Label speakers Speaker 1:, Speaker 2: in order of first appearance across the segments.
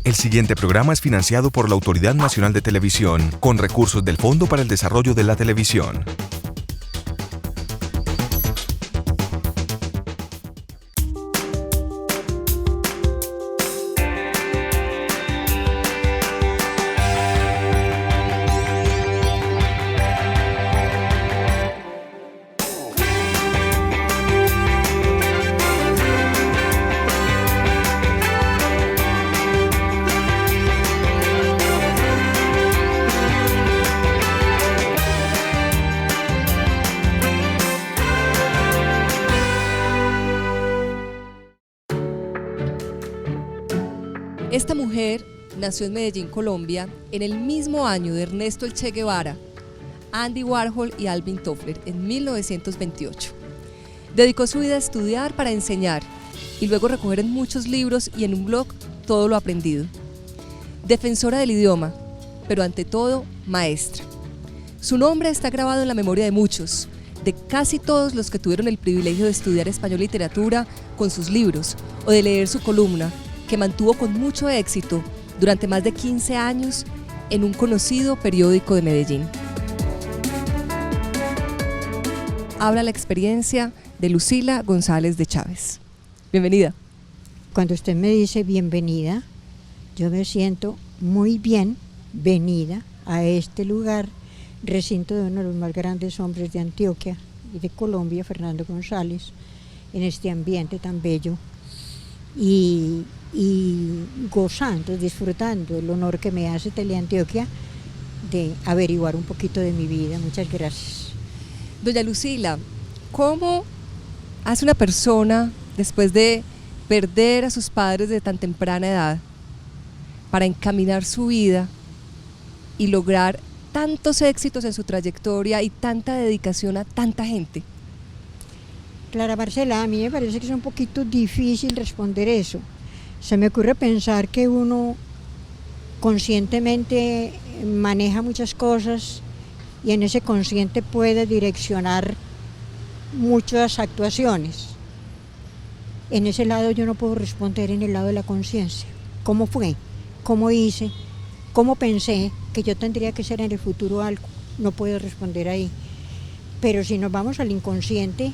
Speaker 1: El siguiente programa es financiado por la Autoridad Nacional de Televisión, con recursos del Fondo para el Desarrollo de la Televisión.
Speaker 2: Esta mujer nació en Medellín, Colombia, en el mismo año de Ernesto El Che Guevara, Andy Warhol y Alvin Toffler, en 1928. Dedicó su vida a estudiar para enseñar y luego recoger en muchos libros y en un blog todo lo aprendido. Defensora del idioma, pero ante todo, maestra. Su nombre está grabado en la memoria de muchos, de casi todos los que tuvieron el privilegio de estudiar español y literatura con sus libros o de leer su columna, que mantuvo con mucho éxito durante más de 15 años en un conocido periódico de Medellín. Habla la experiencia de Lucila González de Chávez. Bienvenida.
Speaker 3: Cuando usted me dice bienvenida, yo me siento muy bien venida a este lugar, recinto de uno de los más grandes hombres de Antioquia y de Colombia, Fernando González, en este ambiente tan bello y gozando, disfrutando el honor que me hace Teleantioquia de averiguar un poquito de mi vida. Muchas gracias.
Speaker 2: Doña Lucila, ¿cómo hace una persona después de perder a sus padres de tan temprana edad para encaminar su vida y lograr tantos éxitos en su trayectoria y tanta dedicación a tanta gente?
Speaker 3: Clara Marcela, a mí me parece que es un poquito difícil responder eso. Se me ocurre pensar que uno conscientemente maneja muchas cosas y en ese consciente puede direccionar muchas actuaciones. En ese lado yo no puedo responder en el lado de la conciencia. ¿Cómo fue? ¿Cómo hice? ¿Cómo pensé que yo tendría que ser en el futuro algo? No puedo responder ahí. Pero si nos vamos al inconsciente,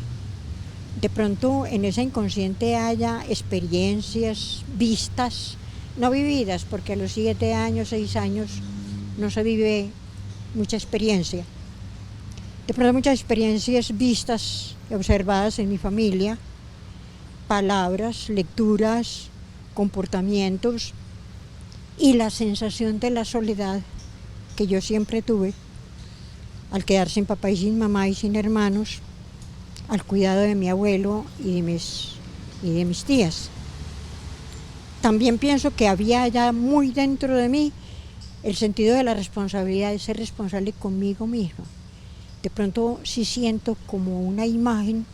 Speaker 3: de pronto en ese inconsciente haya experiencias vistas, no vividas, porque a los 7 años, 6 años no se vive mucha experiencia. De pronto muchas experiencias vistas, observadas en mi familia, palabras, lecturas, comportamientos y la sensación de la soledad que yo siempre tuve al quedar sin papá y sin mamá y sin hermanos, al cuidado de mi abuelo y de mis tías. También pienso que había ya muy dentro de mí el sentido de la responsabilidad de ser responsable conmigo mismo. De pronto sí siento como una imagen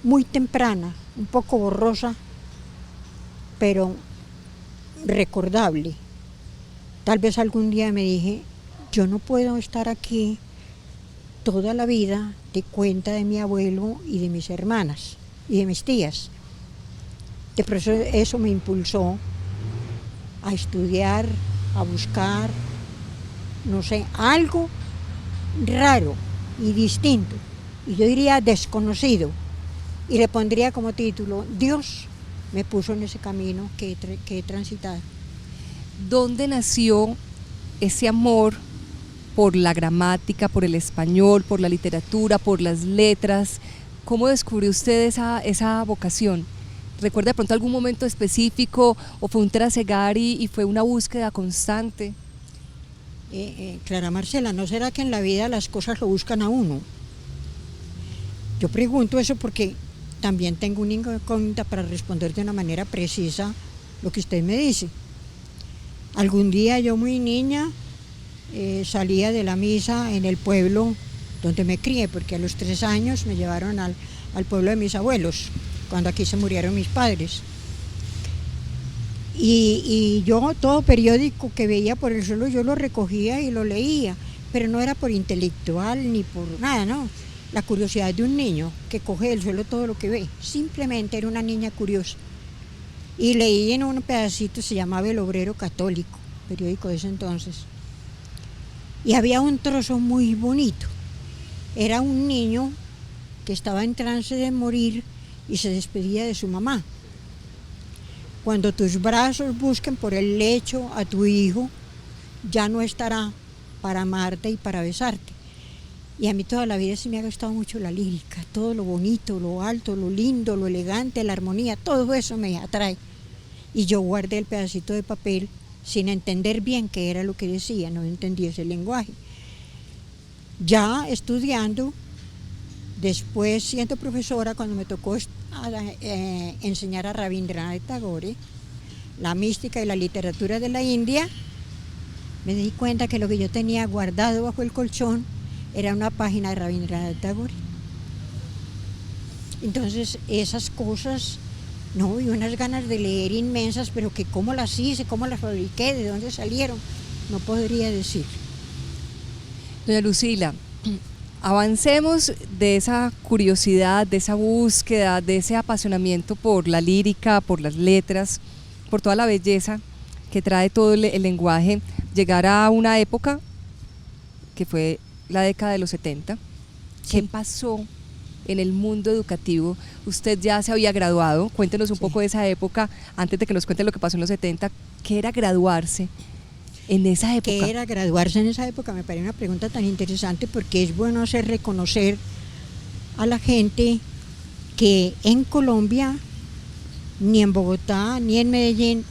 Speaker 3: muy temprana, un poco borrosa, pero recordable. Tal vez algún día me dije, yo no puedo estar aquí toda la vida de cuenta de mi abuelo y de mis hermanas y de mis tías. De pronto eso me impulsó a estudiar, a buscar, no sé, algo raro y distinto, y yo diría desconocido, y le pondría como título, Dios me puso en ese camino que he transitado.
Speaker 2: ¿Dónde nació ese amor por la gramática, por el español, por la literatura, por las letras? ¿Cómo descubrió usted esa vocación? ¿Recuerda de pronto algún momento específico o fue un trasegar y fue una búsqueda constante?
Speaker 3: Clara Marcela, ¿no será que en la vida las cosas lo buscan a uno? Yo pregunto eso porque también tengo una incógnita para responder de una manera precisa lo que usted me dice. Algún día yo muy niña salía de la misa en el pueblo donde me crié, porque a los 3 años me llevaron al pueblo de mis abuelos, cuando aquí se murieron mis padres. Y yo todo periódico que veía por el suelo yo lo recogía y lo leía, pero no era por intelectual ni por nada, no. La curiosidad de un niño que coge del suelo todo lo que ve, simplemente era una niña curiosa. y leí en un pedacito, se llamaba El Obrero Católico, periódico de ese entonces, y había un trozo muy bonito. Era un niño que estaba en trance de morir y se despedía de su mamá. Cuando tus brazos busquen por el lecho a tu hijo, ya no estará para amarte y para besarte. Y a mí toda la vida sí me ha gustado mucho la lírica, todo lo bonito, lo alto, lo lindo, lo elegante, la armonía, todo eso me atrae. Y yo guardé el pedacito de papel sin entender bien qué era lo que decía, no entendía ese lenguaje. Ya estudiando, después siendo profesora, cuando me tocó enseñar a Rabindranath Tagore, la mística y la literatura de la India, me di cuenta que lo que yo tenía guardado bajo el colchón era una página de Rabindranath Tagore. Entonces esas cosas, no, y unas ganas de leer inmensas, pero que cómo las hice, cómo las fabriqué, de dónde salieron, no podría decir.
Speaker 2: Doña Lucila, avancemos de esa curiosidad, de esa búsqueda, de ese apasionamiento por la lírica, por las letras, por toda la belleza que trae todo el lenguaje, llegar a una época que fue la década de los 70. ¿Qué pasó en el mundo educativo? Usted ya se había graduado, cuéntenos un poco de esa época, antes de que nos cuente lo que pasó en los 70, ¿qué era graduarse en esa época?
Speaker 3: ¿Qué era graduarse en esa época? Me parece una pregunta tan interesante porque es bueno hacer reconocer a la gente que en Colombia, ni en Bogotá, ni en Medellín,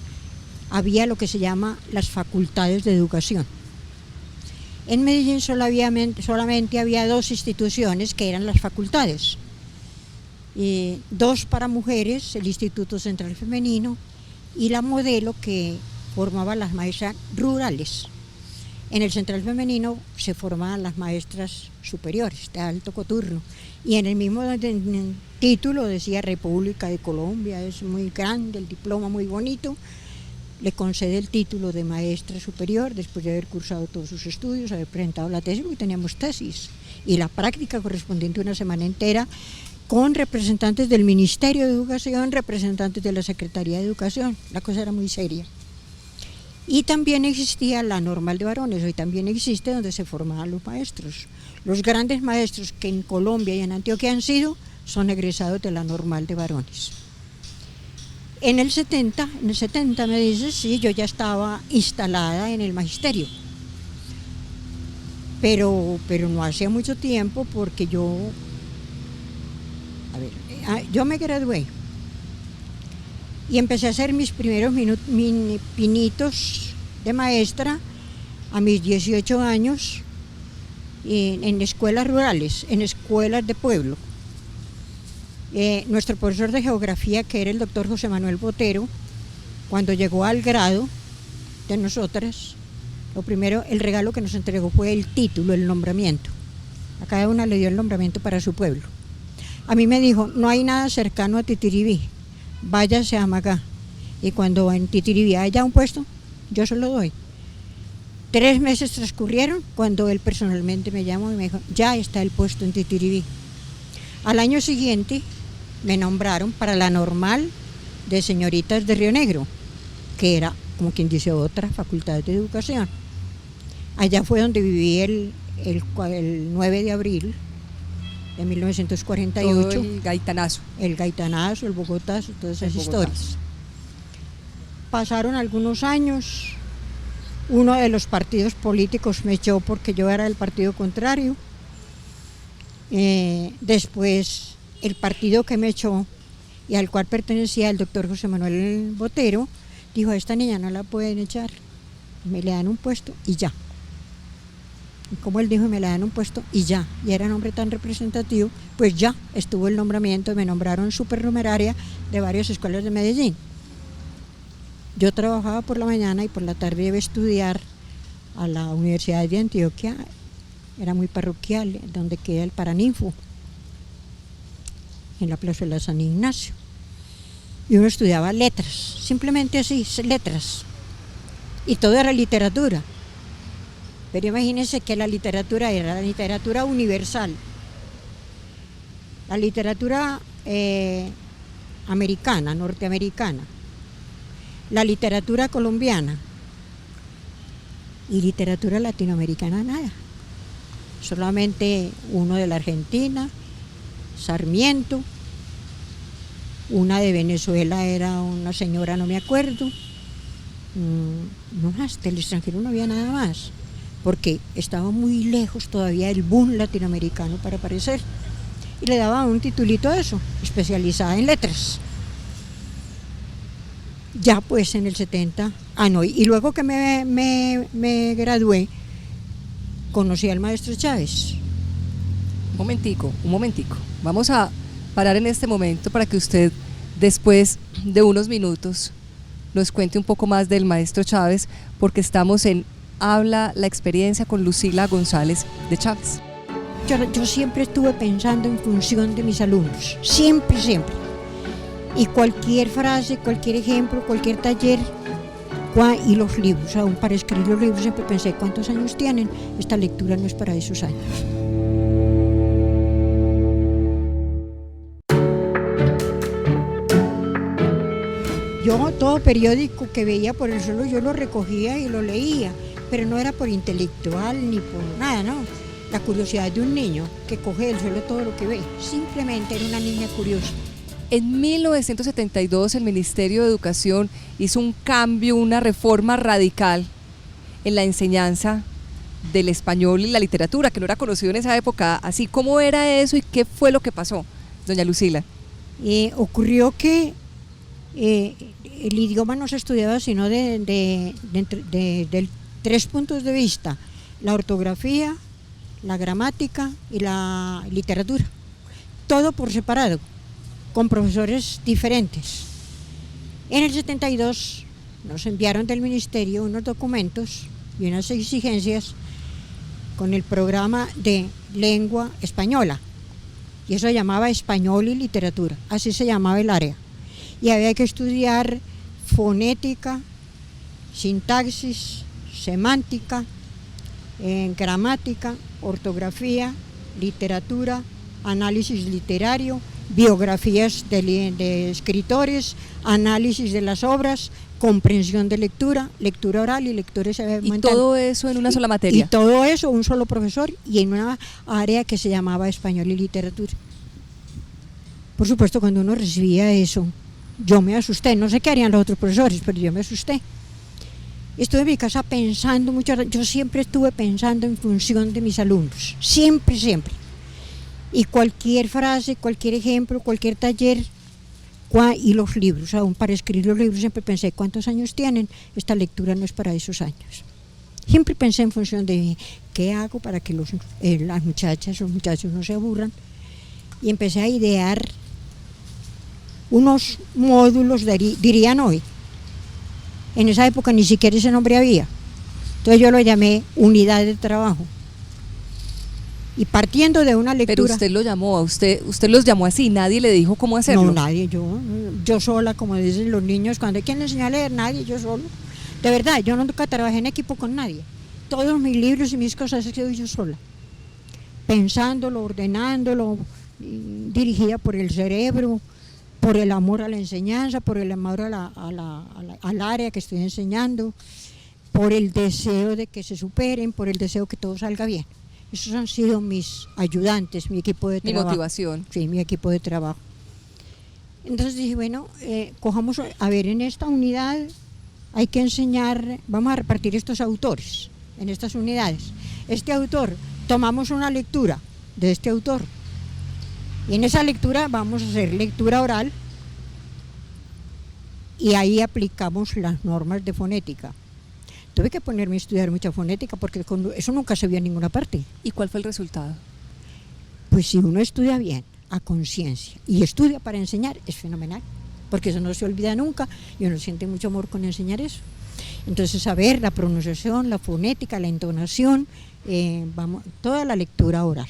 Speaker 3: había lo que se llama las facultades de educación. En Medellín solamente había 2 instituciones que eran las facultades. 2 para mujeres, el Instituto Central Femenino y la Modelo, que formaba las maestras rurales. En el Central Femenino se formaban las maestras superiores de alto coturno y en el mismo título decía República de Colombia, es muy grande, el diploma muy bonito, le concede el título de maestra superior después de haber cursado todos sus estudios, haber presentado la tesis, porque teníamos tesis, y la práctica correspondiente a una semana entera con representantes del Ministerio de Educación, representantes de la Secretaría de Educación, la cosa era muy seria. Y también existía la normal de varones, hoy también existe, donde se formaban los maestros. Los grandes maestros que en Colombia y en Antioquia han sido, son egresados de la normal de varones. En el 70 me dice, sí, yo ya estaba instalada en el magisterio, pero no hacía mucho tiempo porque yo me gradué y empecé a hacer mis primeros pinitos de maestra a mis 18 años en escuelas rurales, en escuelas de pueblo. Nuestro profesor de geografía, que era el doctor José Manuel Botero, cuando llegó al grado de nosotras, lo primero, el regalo que nos entregó fue el título, el nombramiento. A cada una le dio el nombramiento para su pueblo. A mí me dijo, no hay nada cercano a Titiribí, váyase a Magá. Y cuando en Titiribí haya un puesto, yo se lo doy. 3 meses transcurrieron cuando él personalmente me llamó y me dijo, ya está el puesto en Titiribí. Al año siguiente me nombraron para la normal de señoritas de Río Negro, que era, como quien dice, otra facultad de educación. Allá fue donde viví el 9 de abril de 1948.
Speaker 2: Todo el gaitanazo.
Speaker 3: El gaitanazo, el bogotazo, todas esas historias. Pasaron algunos años, uno de los partidos políticos me echó porque yo era del partido contrario. Después el partido que me echó y al cual pertenecía el doctor José Manuel Botero dijo, a esta niña no la pueden echar, me le dan un puesto y ya. Y como él dijo, me le dan un puesto y ya, y era un hombre tan representativo, pues ya estuvo el nombramiento, me nombraron supernumeraria de varias escuelas de Medellín. Yo trabajaba por la mañana y por la tarde iba a estudiar a la Universidad de Antioquia. Era muy parroquial, donde queda el Paraninfo, en la plaza de San Ignacio. Y uno estudiaba letras, simplemente así, letras. Y todo era literatura. Pero imagínense que la literatura era la literatura universal. La literatura americana, norteamericana. la literatura colombiana y literatura latinoamericana nada. Solamente uno de la Argentina, Sarmiento, una de Venezuela era una señora, no me acuerdo, no más, del extranjero no había nada más, porque estaba muy lejos todavía el boom latinoamericano para aparecer. Y le daba un titulito a eso, especializada en letras. Ya pues en el 70, y luego que me gradué, conocí al maestro Chávez.
Speaker 2: Un momentico. Vamos a parar en este momento para que usted, después de unos minutos, nos cuente un poco más del maestro Chávez, porque estamos en Habla la experiencia con Lucila González de Chávez.
Speaker 3: Yo siempre estuve pensando en función de mis alumnos, siempre. Y cualquier frase, cualquier ejemplo, cualquier taller, y los libros, aún para escribir los libros siempre pensé, ¿cuántos años tienen? Esta lectura no es para esos años. Yo todo periódico que veía por el suelo yo lo recogía y lo leía, pero no era por intelectual ni por nada, ¿no? La curiosidad de un niño que coge del suelo todo lo que ve, simplemente era una niña curiosa.
Speaker 2: En 1972 el Ministerio de Educación hizo un cambio, una reforma radical en la enseñanza del español y la literatura, que no era conocido en esa época. Así, ¿cómo era eso y qué fue lo que pasó, doña Lucila?
Speaker 3: Ocurrió que el idioma no se estudiaba sino de 3 puntos de vista: la ortografía, la gramática y la literatura, todo por separado, con profesores diferentes. En el 72 nos enviaron del ministerio unos documentos y unas exigencias con el programa de lengua española, y eso se llamaba español y literatura, así se llamaba el área, y había que estudiar fonética, sintaxis, semántica, gramática, ortografía, literatura, análisis literario, biografías de escritores, análisis de las obras, comprensión de lectura, lectura oral y lectura mental.
Speaker 2: Y todo eso en una sola materia.
Speaker 3: Y todo eso un solo profesor y en una área que se llamaba español y literatura. Por supuesto, cuando uno recibía eso, yo me asusté, no sé qué harían los otros profesores, pero yo me asusté. Estuve en mi casa pensando mucho, yo siempre estuve pensando en función de mis alumnos, siempre. Y cualquier frase, cualquier ejemplo, cualquier taller, y los libros, aún para escribir los libros siempre pensé, ¿cuántos años tienen? Esta lectura no es para esos años. Siempre pensé en función de qué hago para que las muchachas, los muchachos no se aburran. Y empecé a idear unos módulos, dirían hoy. En esa época ni siquiera ese nombre había. Entonces yo lo llamé unidad de trabajo. Y partiendo de una lectura...
Speaker 2: Pero usted lo llamó, usted los llamó así, nadie le dijo cómo hacerlo.
Speaker 3: No, nadie, yo sola, como dicen los niños, cuando hay quien le enseña a leer, nadie, yo solo. De verdad, yo nunca trabajé en equipo con nadie. Todos mis libros y mis cosas he sido yo sola. Pensándolo, ordenándolo, dirigida por el cerebro, por el amor a la enseñanza, por el amor al área que estoy enseñando, por el deseo de que se superen, por el deseo que todo salga bien. Esos han sido mis ayudantes, mi equipo de trabajo.
Speaker 2: Mi motivación.
Speaker 3: Sí, mi equipo de trabajo. Entonces dije, bueno, cojamos, a ver, en esta unidad hay que enseñar, vamos a repartir estos autores en estas unidades. Este autor, tomamos una lectura de este autor. Y en esa lectura vamos a hacer lectura oral y ahí aplicamos las normas de fonética. Tuve que ponerme a estudiar mucha fonética porque eso nunca se vio en ninguna parte.
Speaker 2: ¿Y cuál fue el resultado?
Speaker 3: Pues si uno estudia bien, a conciencia, y estudia para enseñar, es fenomenal, porque eso no se olvida nunca y uno siente mucho amor con enseñar eso. Entonces, saber la pronunciación, la fonética, la entonación, toda la lectura oral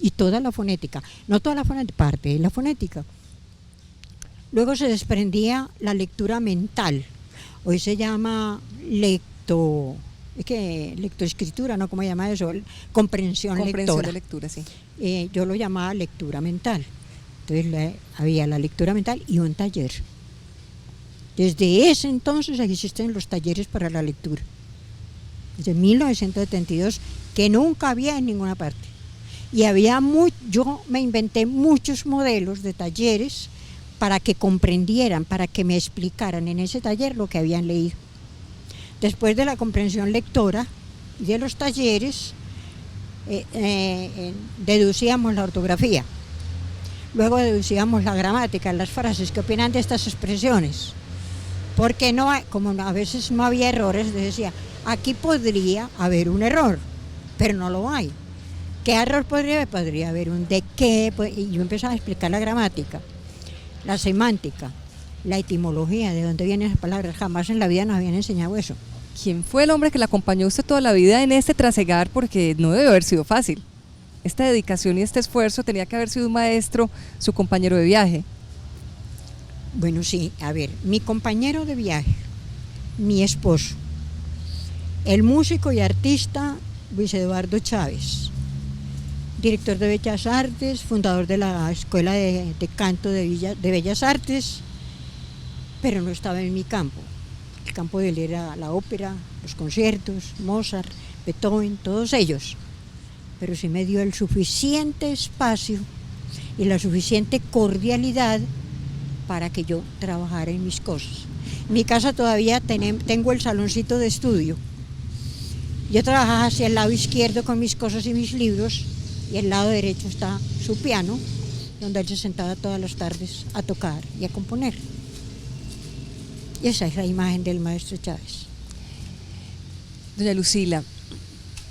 Speaker 3: y toda la fonética, no toda la fonética, parte de la fonética. Luego se desprendía la lectura mental, hoy se llama lectoescritura, ¿no? ¿Cómo se llama eso? Comprensión lectora.
Speaker 2: De lectura, sí.
Speaker 3: Yo lo llamaba lectura mental. Entonces había la lectura mental y un taller. Desde ese entonces existen los talleres para la lectura. Desde 1972, que nunca había en ninguna parte. Y yo me inventé muchos modelos de talleres para que comprendieran, para que me explicaran en ese taller lo que habían leído. Después de la comprensión lectora y de los talleres, deducíamos la ortografía. Luego deducíamos la gramática, las frases, ¿qué opinan de estas expresiones? Porque como a veces no había errores, decía, aquí podría haber un error, pero no lo hay. ¿Qué error podría haber? Podría haber un de qué, y yo empezaba a explicar la gramática, la semántica, la etimología, de dónde vienen las palabras. Jamás en la vida nos habían enseñado eso.
Speaker 2: ¿Quién fue el hombre que la acompañó a usted toda la vida en este trasegar? Porque no debe haber sido fácil. Esta dedicación y este esfuerzo tenía que haber sido un maestro, su compañero de viaje.
Speaker 3: Bueno, sí, a ver, mi compañero de viaje, mi esposo, el músico y artista Luis Eduardo Chávez, director de Bellas Artes, fundador de la Escuela de Canto de Bellas Artes, pero no estaba en mi campo. El campo de él era la ópera, los conciertos, Mozart, Beethoven, todos ellos. Pero sí me dio el suficiente espacio y la suficiente cordialidad para que yo trabajara en mis cosas. En mi casa todavía tengo el saloncito de estudio. Yo trabajaba hacia el lado izquierdo con mis cosas y mis libros, y el lado derecho está su piano, donde él se sentaba todas las tardes a tocar y a componer. Y esa es la imagen del maestro Chávez.
Speaker 2: Doña Lucila,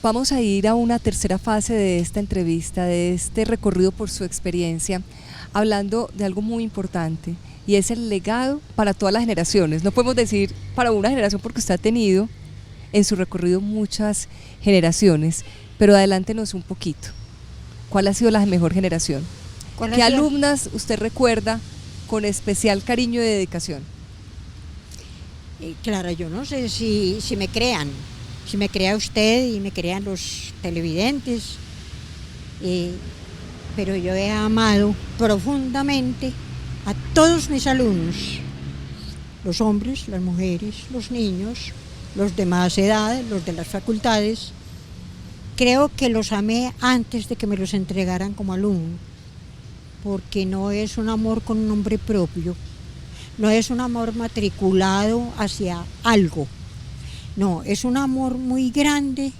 Speaker 2: vamos a ir a una tercera fase de esta entrevista, de este recorrido por su experiencia, hablando de algo muy importante, y es el legado para todas las generaciones. No podemos decir para una generación porque usted ha tenido en su recorrido muchas generaciones, pero adelántenos un poquito. ¿Cuál ha sido la mejor generación? ¿Qué alumnas usted recuerda con especial cariño y dedicación?
Speaker 3: Claro, yo no sé si me crean, si me crea usted y me crean los televidentes, pero yo he amado profundamente a todos mis alumnos, los hombres, las mujeres, los niños, los de más edad, los de las facultades. Creo que los amé antes de que me los entregaran como alumno, porque no es un amor con un nombre propio, no es un amor matriculado hacia algo, no, es un amor muy grande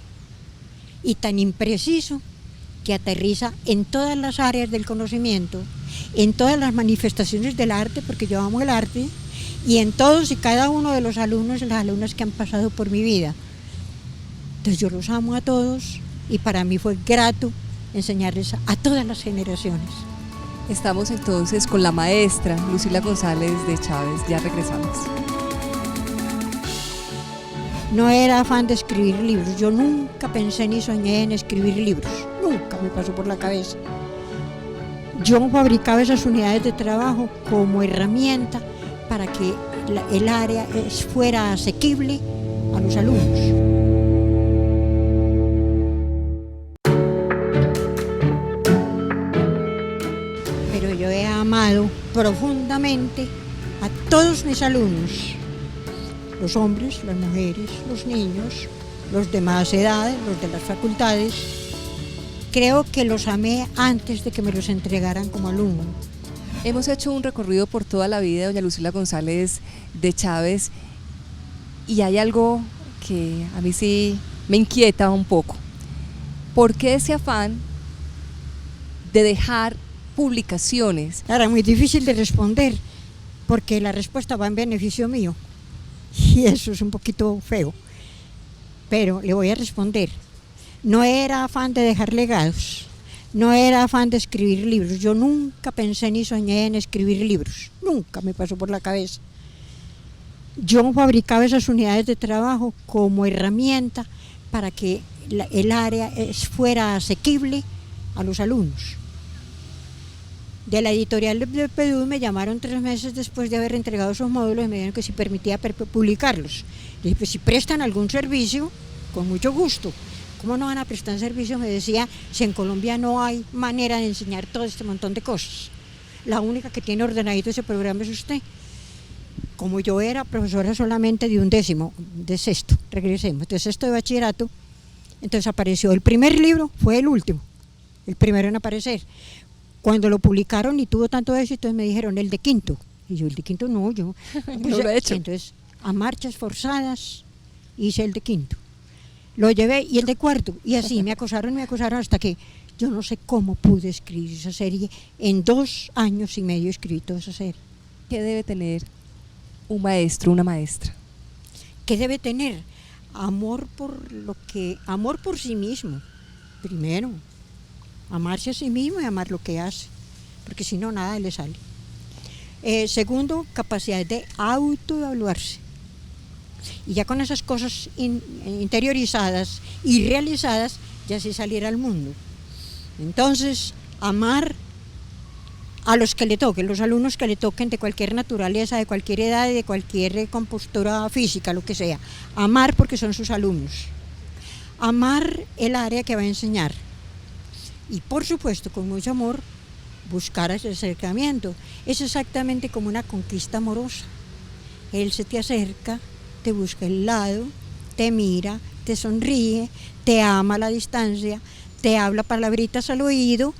Speaker 3: y tan impreciso que aterriza en todas las áreas del conocimiento, en todas las manifestaciones del arte, porque yo amo el arte, y en todos y cada uno de los alumnos y las alumnas que han pasado por mi vida. Entonces yo los amo a todos y para mí fue grato enseñarles a todas las generaciones.
Speaker 2: Estamos entonces con la maestra Lucila González de Chávez, ya regresamos.
Speaker 3: No era afán de escribir libros, yo nunca pensé ni soñé en escribir libros, nunca me pasó por la cabeza. Yo fabricaba esas unidades de trabajo como herramienta para que el área fuera asequible a los alumnos. Pero yo he amado profundamente a todos mis alumnos, los hombres, las mujeres, los niños, los de más edad, los de las facultades. Creo que los amé antes de que me los entregaran como alumno.
Speaker 2: Hemos hecho un recorrido por toda la vida de doña Lucila González de Chávez y hay algo que a mí sí me inquieta un poco. ¿Por qué ese afán de dejar publicaciones?
Speaker 3: Era muy difícil de responder porque la respuesta va en beneficio mío y eso es un poquito feo, pero le voy a responder. No era afán de dejar legados, no era afán de escribir libros. Yo nunca pensé ni soñé en escribir libros, nunca me pasó por la cabeza. Yo fabricaba esas unidades de trabajo como herramienta para que el área fuera asequible a los alumnos. De la editorial de PDU me llamaron 3 meses después de haber entregado esos módulos y me dijeron que si permitía publicarlos. Le dije, pues si prestan algún servicio, con mucho gusto. ¿Cómo no van a prestar servicio? Me decía, si en Colombia no hay manera de enseñar todo este montón de cosas. La única que tiene ordenadito ese programa es usted. como yo era profesora solamente de un décimo, de sexto, regresemos, de sexto de bachillerato, entonces apareció el primer libro, fue el último, el primero en aparecer. Cuando lo publicaron y tuvo tanto éxito, me dijeron el de quinto. Y yo, el de quinto no, yo
Speaker 2: No lo he hecho.
Speaker 3: Entonces, a marchas forzadas, hice el de quinto. Lo llevé y el de cuarto, y así me acosaron hasta que yo no sé cómo pude escribir esa serie. En 2 años y medio escribí toda esa serie.
Speaker 2: ¿Qué debe tener un maestro, una maestra?
Speaker 3: ¿Qué debe tener? Amor por sí mismo, primero. Amarse a sí mismo y amar lo que hace, porque si no, nada le sale. Segundo, capacidad de autoevaluarse. Y ya con esas cosas interiorizadas y realizadas, ya sí salir al mundo. Entonces, amar a los que le toquen, los alumnos que le toquen de cualquier naturaleza, de cualquier edad, de cualquier compostura física, lo que sea. Amar porque son sus alumnos. Amar el área que va a enseñar. Y por supuesto, con mucho amor, buscar ese acercamiento. Es exactamente como una conquista amorosa. Él se te acerca, te busca el lado, te mira, te sonríe, te ama a la distancia, te habla palabritas al oído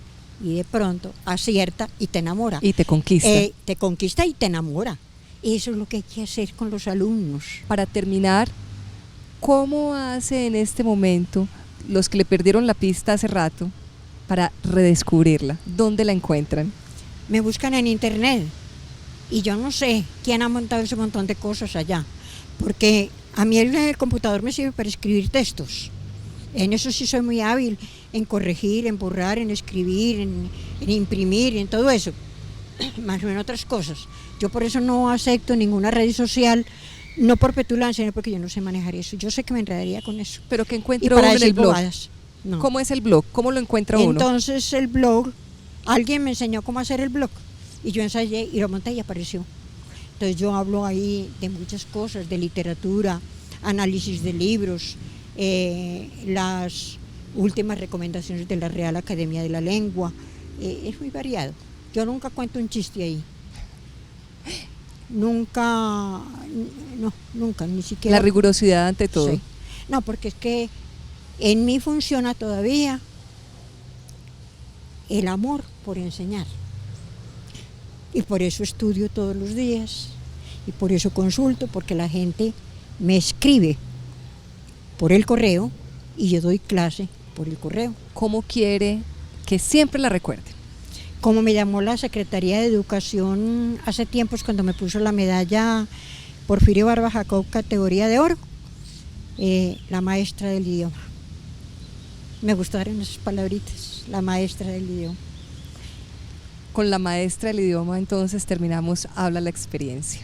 Speaker 3: y de pronto acierta y te enamora.
Speaker 2: Y te conquista.
Speaker 3: Te conquista y te enamora. Eso es lo que hay que hacer con los alumnos.
Speaker 2: Para terminar, ¿cómo hace en este momento los que le perdieron la pista hace rato para redescubrirla? ¿Dónde la encuentran?
Speaker 3: Me buscan en internet y yo no sé quién ha montado ese montón de cosas allá, porque a mí el computador me sirve para escribir textos. En eso sí soy muy hábil, en corregir, en borrar, en escribir, en imprimir, en todo eso, más o menos otras cosas. Yo por eso no acepto ninguna red social, no por petulancia, sino porque yo no sé manejar eso. Yo sé que me enredaría con eso.
Speaker 2: ¿Pero qué
Speaker 3: Y
Speaker 2: encuentra
Speaker 3: para
Speaker 2: uno en el
Speaker 3: decir
Speaker 2: blog?
Speaker 3: bobadas, no.
Speaker 2: ¿Cómo es el blog? ¿Cómo lo encuentra uno?
Speaker 3: Entonces el blog, alguien me enseñó cómo hacer el blog y yo ensayé y lo monté y apareció. Entonces yo hablo ahí de muchas cosas, de literatura, análisis de libros, las últimas recomendaciones de la Real Academia de la Lengua, es muy variado. Yo nunca cuento un chiste ahí. Nunca, ni siquiera.
Speaker 2: La rigurosidad ante todo.
Speaker 3: Sí. No, porque es que en mí funciona todavía el amor por enseñar. Y por eso estudio todos los días, y por eso consulto, porque la gente me escribe por el correo y yo doy clase por el correo.
Speaker 2: ¿Cómo quiere que siempre la recuerde?
Speaker 3: Como me llamó la Secretaría de Educación hace tiempos cuando me puso la medalla Porfirio Barba Jacob categoría de oro, la maestra del idioma. Me gustaron esas palabritas, la maestra del idioma.
Speaker 2: Con la maestra del idioma entonces terminamos Habla la experiencia.